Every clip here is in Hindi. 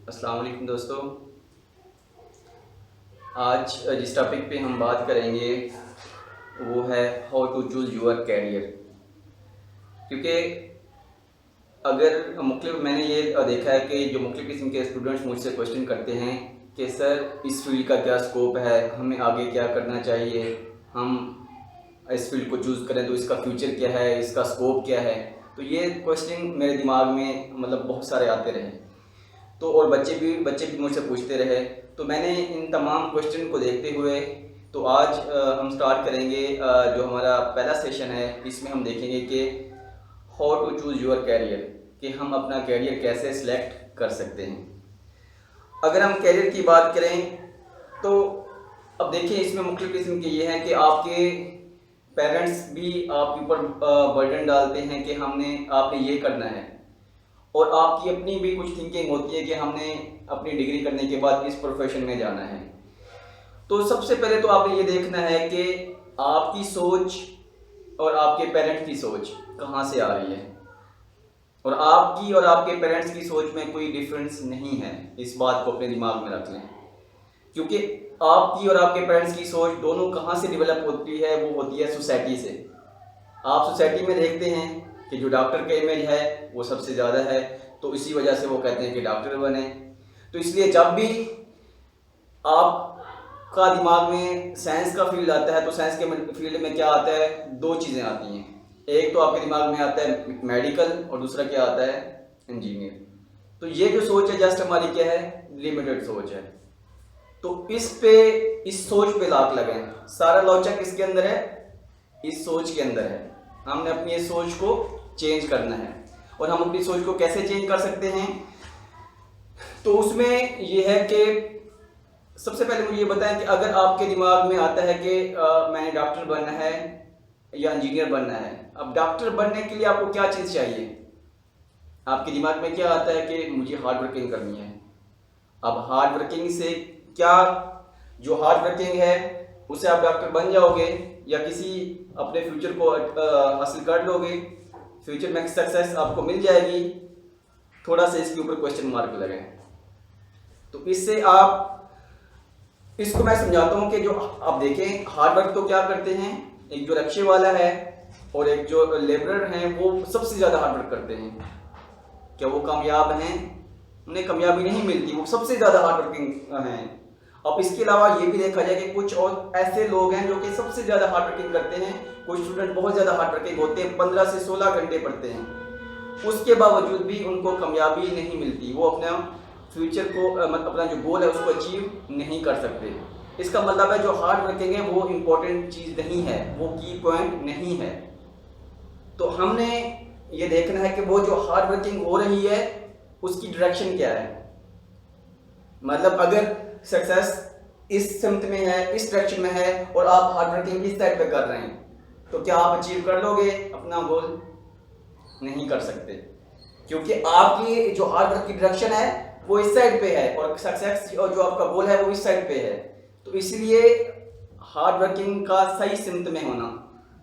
अस्सलाम वालेकुम दोस्तों। आज जिस टॉपिक पे हम बात करेंगे वो है how to choose your career. क्योंकि अगर मैंने ये देखा है कि जो मुख्तलिफ़ किस्म के स्टूडेंट्स मुझसे क्वेश्चन करते हैं कि सर इस फील्ड का क्या स्कोप है, हमें आगे क्या करना चाहिए, हम इस फील्ड को चूज़ करें तो इसका फ्यूचर क्या है, इसका स्कोप क्या है। तो ये क्वेश्चन मेरे दिमाग में बहुत सारे आते रहे। तो और बच्चे भी मुझसे पूछते रहे। तो मैंने इन तमाम क्वेश्चन को देखते हुए तो आज हम स्टार्ट करेंगे जो हमारा पहला सेशन है। इसमें हम देखेंगे कि how to choose your career, कि हम अपना कैरियर कैसे सिलेक्ट कर सकते हैं। अगर हम कैरियर की बात करें तो अब देखिए, इसमें मुख्तलिफ़ किस्म के ये हैं कि आपके पेरेंट्स भी आपके ऊपर बर्डन डालते हैं कि आपने ये करना है, और आपकी अपनी भी कुछ थिंकिंग होती है कि हमने अपनी डिग्री करने के बाद इस प्रोफेशन में जाना है। तो सबसे पहले तो आपने ये देखना है कि आपकी सोच और आपके पेरेंट्स की सोच कहाँ से आ रही है, और आपकी और आपके पेरेंट्स की सोच में कोई डिफरेंस नहीं है। इस बात को अपने दिमाग में रख लें, क्योंकि आपकी और आपके पेरेंट्स की सोच दोनों कहाँ से डेवलप होती है, वो होती है सोसाइटी से। आप सोसाइटी में देखते हैं कि जो डॉक्टर का इमेज है वो सबसे ज़्यादा है, तो इसी वजह से वो कहते हैं कि डॉक्टर बने। तो इसलिए जब भी आपका दिमाग में साइंस का फील्ड आता है तो साइंस के फील्ड में क्या आता है, दो चीज़ें आती हैं। एक तो आपके दिमाग में आता है मेडिकल, और दूसरा क्या आता है, इंजीनियर। तो ये जो सोच है जस्ट हमारी क्या है, लिमिटेड सोच है। तो इस सोच पे लाक लगाएं। सारा लॉजिक किसके अंदर है, इस सोच के अंदर है। हमने अपनी इस सोच को चेंज करना है। और हम अपनी सोच को कैसे चेंज कर सकते हैं, तो उसमें यह है कि सबसे पहले मुझे ये बताएं कि अगर आपके दिमाग में आता है कि मैंने डॉक्टर बनना है या इंजीनियर बनना है। अब डॉक्टर बनने के लिए आपको क्या चीज़ चाहिए, आपके दिमाग में क्या आता है कि मुझे हार्ड वर्किंग करनी है। अब हार्ड वर्किंग से क्या, जो हार्ड वर्किंग है उससे आप डॉक्टर बन जाओगे या किसी अपने फ्यूचर को हासिल कर लोगे, फ्यूचर में सक्सेस आपको मिल जाएगी। थोड़ा सा इसके ऊपर क्वेश्चन मार्क लगाएं। तो इससे इसको मैं समझाता हूँ कि जो आप देखें, हार्ड वर्क तो क्या करते हैं, एक जो रिक्शे वाला है और एक जो लेबरर हैं वो सबसे ज़्यादा हार्ड वर्क करते हैं। क्या वो कामयाब हैं? उन्हें कामयाबी नहीं मिलती, वो सबसे ज़्यादा हार्ड वर्किंग हैं। अब इसके अलावा ये भी देखा जाए कि कुछ और ऐसे लोग हैं जो कि सबसे ज़्यादा हार्ड वर्किंग करते हैं। कुछ स्टूडेंट बहुत ज़्यादा हार्ड वर्किंग होते हैं, 15 से 16 घंटे पढ़ते हैं, उसके बावजूद भी उनको कामयाबी नहीं मिलती। वो अपना फ्यूचर को अपना जो गोल है उसको अचीव नहीं कर सकते। इसका मतलब है जो हार्ड वर्किंग है वो इम्पोर्टेंट चीज़ नहीं है, वो की पॉइंट नहीं है। तो हमने ये देखना है कि वो जो हार्ड वर्किंग हो रही है उसकी डायरेक्शन क्या है। मतलब अगर सक्सेस इस सिमत में है, इस डायरेक्शन में है, और आप हार्ड वर्किंग इस साइड पे कर रहे हैं, तो क्या आप अचीव कर लोगे अपना गोल? नहीं कर सकते, क्योंकि आपकी जो हार्ड वर्क की डायरेक्शन है वो इस साइड पे है और सक्सेस और जो आपका गोल है वो इस साइड पे है। तो इसलिए हार्ड वर्किंग का सही सिमत में होना,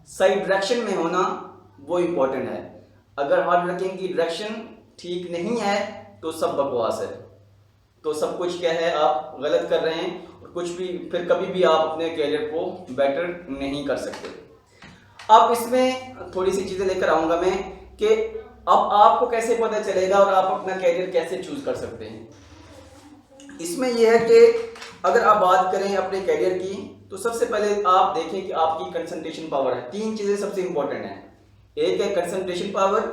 सही डायरेक्शन में होना वो इम्पोर्टेंट है। अगर हार्ड वर्किंग की डायरेक्शन ठीक नहीं है तो सब बकवास है, तो सब कुछ क्या है, आप गलत कर रहे हैं, और कुछ भी फिर कभी भी आप अपने कैरियर को बेटर नहीं कर सकते। अब इसमें थोड़ी सी चीज़ें लेकर आऊँगा मैं कि अब आपको कैसे पता चलेगा और आप अपना कैरियर कैसे चूज़ कर सकते हैं। इसमें यह है कि अगर आप बात करें अपने कैरियर की, तो सबसे पहले आप देखें कि आपकी कंसंट्रेशन पावर है। तीन चीज़ें सबसे इंपॉर्टेंट हैं। एक है कंसंट्रेशन पावर,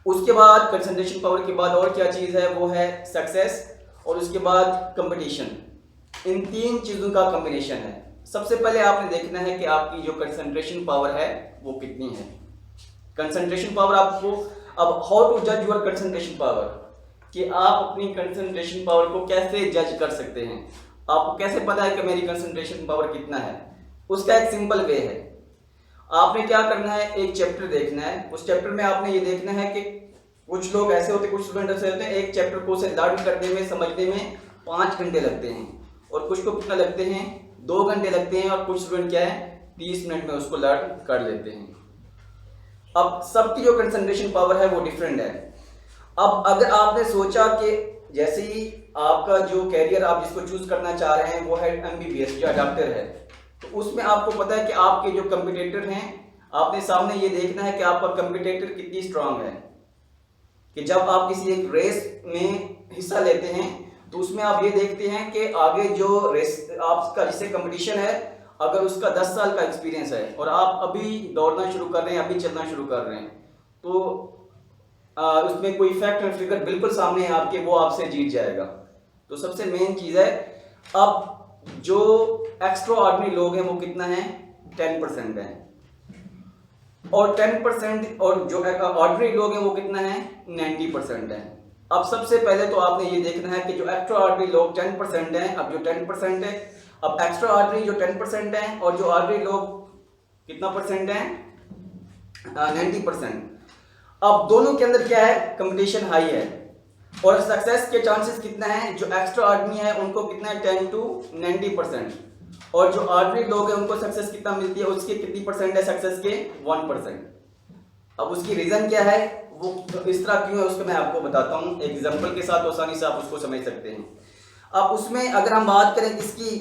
उसके बाद कंसंट्रेशन पावर के बाद और क्या चीज़ है, वो है सक्सेस, और उसके बाद कंपटीशन। इन तीन चीज़ों का कॉम्बिनेशन है। सबसे पहले आपने देखना है कि आपकी जो कंसंट्रेशन पावर है वो कितनी है। कंसंट्रेशन पावर आपको, अब हाउ टू जज योर कंसंट्रेशन पावर, कि आप अपनी कंसंट्रेशन पावर को कैसे जज कर सकते हैं। आपको कैसे पता है कि मेरी कंसंट्रेशन पावर कितना है? उसका एक सिंपल वे है। आपने क्या करना है, एक चैप्टर देखना है। उस चैप्टर में आपने ये देखना है कि कुछ लोग ऐसे होते हैं, कुछ स्टूडेंट ऐसे होते हैं, एक चैप्टर को उसे लर्न करने में, समझने में 5 घंटे लगते हैं, और कुछ को कितना लगते हैं, 2 घंटे लगते हैं, और कुछ स्टूडेंट क्या है 30 मिनट में उसको लर्न कर लेते हैं। अब सबकी जो कंसंट्रेशन पावर है वो डिफरेंट है। अब अगर आपने सोचा कि जैसे ही आपका जो कैरियर आप जिसको चूज करना चाह रहे हैं वो है MBBS या डॉक्टर है, तो उसमें आपको पता है कि आपके जो कंपिटिटर हैं, आपने सामने ये देखना है कि आपका कंपिटिटर कितनी स्ट्रांग है। कि जब आप किसी एक रेस में हिस्सा लेते हैं तो उसमें आप ये देखते हैं कि आगे जो रेस आपका जिससे कंपटीशन है, अगर उसका 10 साल का एक्सपीरियंस है और आप अभी दौड़ना शुरू कर रहे हैं, अभी चलना शुरू कर रहे हैं, तो उसमें कोई फैक्ट एंड फिगर बिल्कुल सामने है आपके, वो आपसे जीत जाएगा। तो सबसे मेन चीज है, अब जो एक्स्ट्रा ऑर्डिनरी लोग हैं वो कितना है, 10% है, और 10% और जो ऑर्डिनरी लोग हैं वो कितना है, 90% है। अब सबसे पहले तो आपने ये देखना है कि जो एक्स्ट्रा ऑर्डिनरी लोग 10% हैं, अब जो 10% है, अब एक्स्ट्रा ऑर्डिनरी जो 10% है और जो ऑर्डिनरी लोग कितना परसेंट है, 90%। अब दोनों के अंदर क्या है, कंपटीशन हाई है और सक्सेस के चांसेस कितना है, जो एक्स्ट्रा ऑर्डिनरी है उनको कितना है, 10 to 90%, और जो ऑर्डिनरी लोग हैं उनको सक्सेस कितना मिलती है, उसके कितनी परसेंट है सक्सेस के, 1%। अब उसकी रीजन क्या है, वो इस तरह क्यों है, उसको मैं आपको बताता हूँ एक एग्जांपल के साथ, आसानी से आप उसको समझ सकते हैं। अब उसमें अगर हम बात करें इसकी,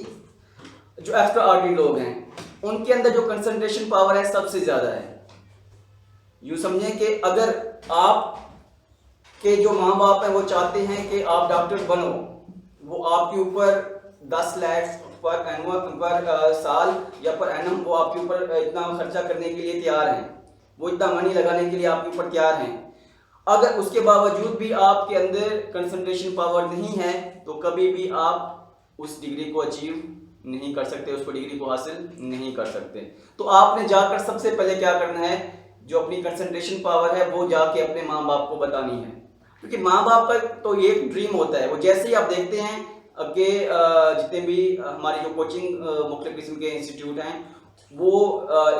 जो एक्स्ट्रा ऑर्डिनरी लोग हैं उनके अंदर जो कंसंट्रेशन पावर है सबसे ज्यादा है। यूं समझें कि अगर आप के जो माँ बाप हैं वो चाहते हैं कि आप डॉक्टर बनो, वो आपके ऊपर 10 लाख पर एनुअल पर साल या पर एनम वो आपके ऊपर इतना खर्चा करने के लिए तैयार हैं, वो इतना मनी लगाने के लिए आपके ऊपर तैयार हैं, अगर उसके बावजूद भी आपके अंदर कंसंट्रेशन पावर नहीं है तो कभी भी आप उस डिग्री को अचीव नहीं कर सकते, उसको डिग्री को हासिल नहीं कर सकते। तो आपने जाकर सबसे पहले क्या करना है, जो अपनी कंसंट्रेशन पावर है वो जाके अपने माँ बाप को बतानी है, क्योंकि माँ बाप का तो ये ड्रीम होता है। वो जैसे ही आप देखते हैं कि जितने भी हमारी जो कोचिंग मुख्तलिफ किस्म के इंस्टीट्यूट हैं वो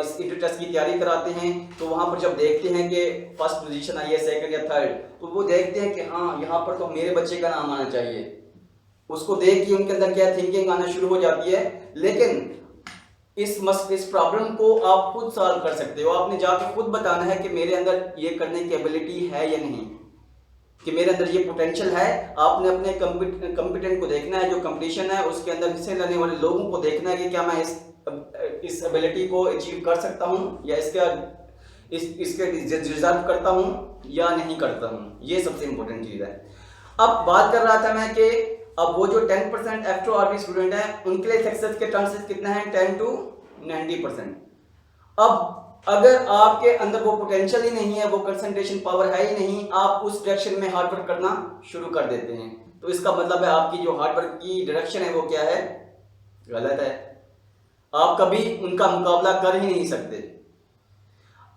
इस इंटर टेस्ट की तैयारी कराते हैं, तो वहाँ पर जब देखते हैं कि फर्स्ट पोजीशन आई है, सेकंड या थर्ड, तो वो देखते हैं कि हाँ यहाँ पर तो मेरे बच्चे का नाम आना चाहिए। उसको देख के उनके अंदर क्या थिंकिंग आना शुरू हो जाती है। लेकिन इस प्रॉब्लम को आप खुद सॉल्व कर सकते हो। आपने जाके खुद बताना है कि मेरे अंदर ये करने की एबिलिटी है या नहीं, कि मेरे अंदर ये पोटेंशियल है। आपने अपने कंपिटेंट को देखना है, जो कंपटीशन है उसके अंदर हिस्से लेने वाले लोगों को देखना है कि क्या मैं इस एबिलिटी को अचीव कर सकता हूँ या इसके डिजर्व करता हूँ या नहीं करता हूँ। ये सबसे इंपॉर्टेंट चीज़ है। अब बात कर रहा था मैं कि अब वो जो 10% एक्स्ट्रा ऑर्डिनरी स्टूडेंट है उनके लिए सक्सेस के चांसेस कितना है, 10 to 90%। अब अगर आपके अंदर वो पोटेंशियल ही नहीं है, वो कंसंट्रेशन पावर है ही नहीं, आप उस डायरेक्शन में हार्ड वर्क करना शुरू कर देते हैं, तो इसका मतलब है आपकी जो हार्ड वर्क की डायरेक्शन है वो क्या है, गलत है। आप कभी उनका मुकाबला कर ही नहीं सकते।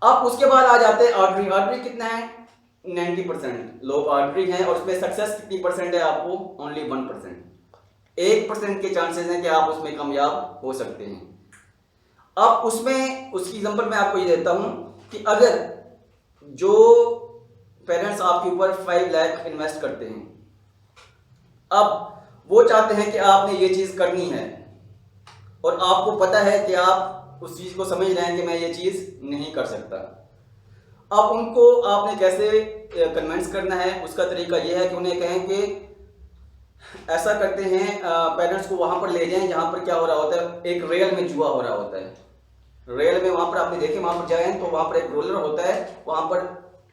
अब उसके बाद आ जाते हैं ऑर्डिनरी। ऑर्डिनरी कितना है, 90% लोग ऑर्डिनरी हैं और उसमें सक्सेस कितनी परसेंट है आपको, ओनली 1%। 1% के चांसेस हैं कि आप उसमें कामयाब हो सकते हैं। अब उसमें उसकी एग्जांपल मैं आपको ये देता हूं कि अगर जो पेरेंट्स आपके ऊपर 5 लाख इन्वेस्ट करते हैं, अब वो चाहते हैं कि आपने ये चीज करनी है और आपको पता है कि आप उस चीज को समझ रहे हैं कि मैं ये चीज नहीं कर सकता। अब उनको आपने कैसे कन्विंस करना है, उसका तरीका यह है कि उन्हें कहें कि ऐसा करते हैं, पेरेंट्स को वहां पर ले जाएं जहां पर क्या हो रहा होता है, एक रेल में जुआ हो रहा होता है। रेल में वहां पर आपने देखे, वहां पर जाएं तो वहां पर एक रोलर होता है, वहां पर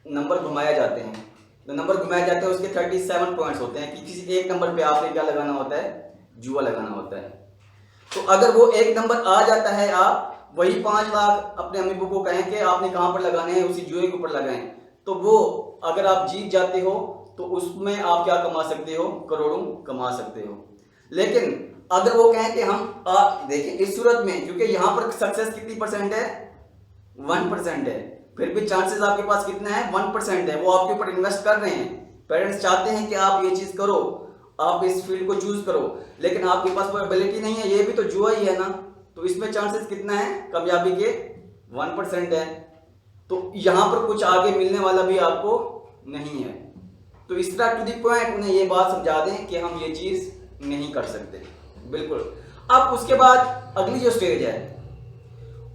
नंबर घुमाए जाते हैं। तो नंबर घुमाए जाते हैं, उसके 37 पॉइंट्स होते हैं कि किसी एक नंबर पे आपने क्या लगाना होता है, जुआ लगाना होता है। तो अगर वो एक नंबर आ जाता है, आप वही 5 लाख अपने अम्मी को कहें कि आपने कहां पर लगाने हैं, उसी जुए के ऊपर लगाएं, तो वो अगर आप जीत जाते हो तो उसमें आप क्या कमा सकते हो, करोड़ों कमा सकते हो। लेकिन अगर वो कहें कि हम देखिए इस सूरत में, क्योंकि यहां पर सक्सेस कितनी परसेंट है, 1% है, फिर भी चांसेस आपके पास कितना है, 1% है। वो आपके ऊपर इन्वेस्ट कर रहे हैं, पेरेंट्स चाहते हैं कि आप ये चीज करो, आप इस फील्ड को चूज करो, लेकिन आपके पास कोई एबिलिटी नहीं है, ये भी तो जुआ ही है ना। तो इसमें चांसेस कितना है कामयाबी के, 1% है। तो यहां पर कुछ आगे मिलने वाला भी आपको नहीं है। तो इस तरह टू दी पॉइंट उन्हें ये बात समझा दें कि हम ये चीज नहीं कर सकते, बिल्कुल। अब उसके बाद अगली जो स्टेज है,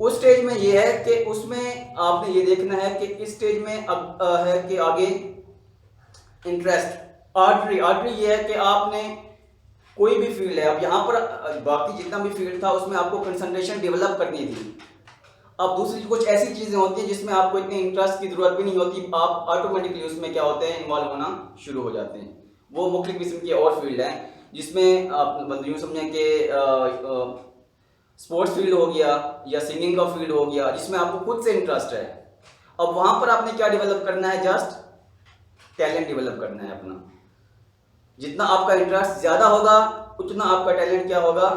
उस स्टेज में ये है कि उसमें आपने ये देखना है कि इस स्टेज में है कि आगे इंटरेस्ट, आर्टरी ये है कि आपने कोई भी फील्ड है, अब यहाँ पर बाकी जितना भी फील्ड था उसमें आपको कंसंट्रेशन डेवलप करनी थी। अब दूसरी कुछ ऐसी चीजें होती हैं जिसमें आपको इतने इंटरेस्ट की जरूरत भी नहीं होती, आप ऑटोमेटिकली उसमें क्या होते हैं, इन्वॉल्व होना शुरू हो जाते हैं। वो मुख्तलिफ किस्म की और फील्ड है जिसमें आप मतलब यूँ समझें कि स्पोर्ट्स फील्ड हो गया या सिंगिंग का फील्ड हो गया, जिसमें आपको खुद से इंटरेस्ट है। अब वहां पर आपने क्या डेवलप करना है, जस्ट टैलेंट डेवलप करना है अपना। जितना आपका इंटरेस्ट ज्यादा होगा उतना आपका टैलेंट क्या होगा,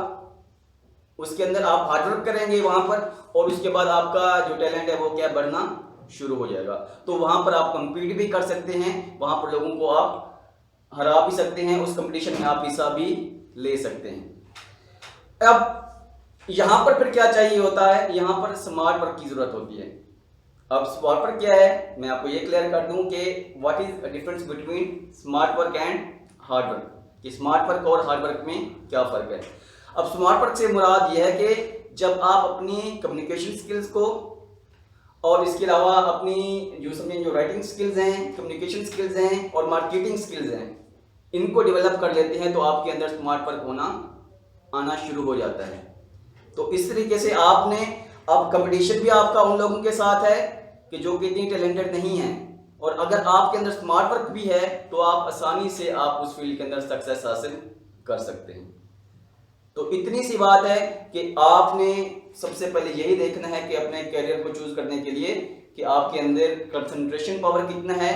उसके अंदर आप हार्डवर्क करेंगे वहां पर, और उसके बाद आपका जो टैलेंट है वो क्या बढ़ना शुरू हो जाएगा। तो वहां पर आप compete भी कर सकते हैं, वहां पर लोगों को आप हरा भी सकते हैं, उस कंपटीशन में आप हिस्सा भी ले सकते हैं। अब यहां पर फिर क्या चाहिए होता है, यहां पर स्मार्ट वर्क की जरूरत होती है। अब स्मार्ट वर्क क्या है, मैं आपको ये क्लियर कर दूं कि what is difference between smart work and hard work, कि स्मार्ट वर्क और हार्ड वर्क में क्या फर्क है। अब स्मार्ट वर्क से मुराद यह है कि जब आप अपनी कम्युनिकेशन स्किल्स को और इसके अलावा अपनी जो समझें जो राइटिंग स्किल्स हैं, कम्युनिकेशन स्किल्स हैं और मार्केटिंग स्किल्स हैं, इनको डेवलप कर लेते हैं तो आपके अंदर स्मार्ट वर्क होना आना शुरू हो जाता है। तो इस तरीके से आपने अब कंपटीशन भी आपका उन लोगों के साथ है कि जो कि इतनी टैलेंटेड नहीं है, और अगर आपके अंदर स्मार्ट वर्क भी है तो आप आसानी से आप उस फील्ड के अंदर सक्सेस हासिल कर सकते हैं। तो इतनी सी बात है कि आपने सबसे पहले यही देखना है कि अपने करियर को चूज करने के लिए कि आपके अंदर कंसंट्रेशन पावर कितना है,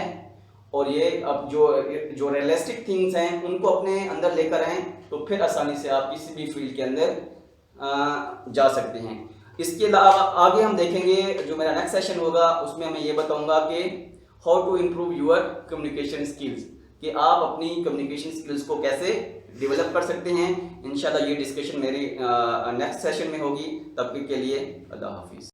और ये अब जो रियलिस्टिक थिंग्स हैं उनको अपने अंदर लेकर आएं, तो फिर आसानी से आप किसी भी फील्ड के अंदर जा सकते हैं। इसके अलावा आगे हम देखेंगे, जो मेरा नेक्स्ट सेशन होगा उसमें मैं ये बताऊंगा कि how to improve your communication skills, कि आप अपनी कम्युनिकेशन स्किल्स को कैसे डेवलप कर सकते हैं। इंशाल्लाह ये डिस्कशन मेरी नेक्स्ट सेशन में होगी। तब तक के लिए अल्लाह हाफिज़।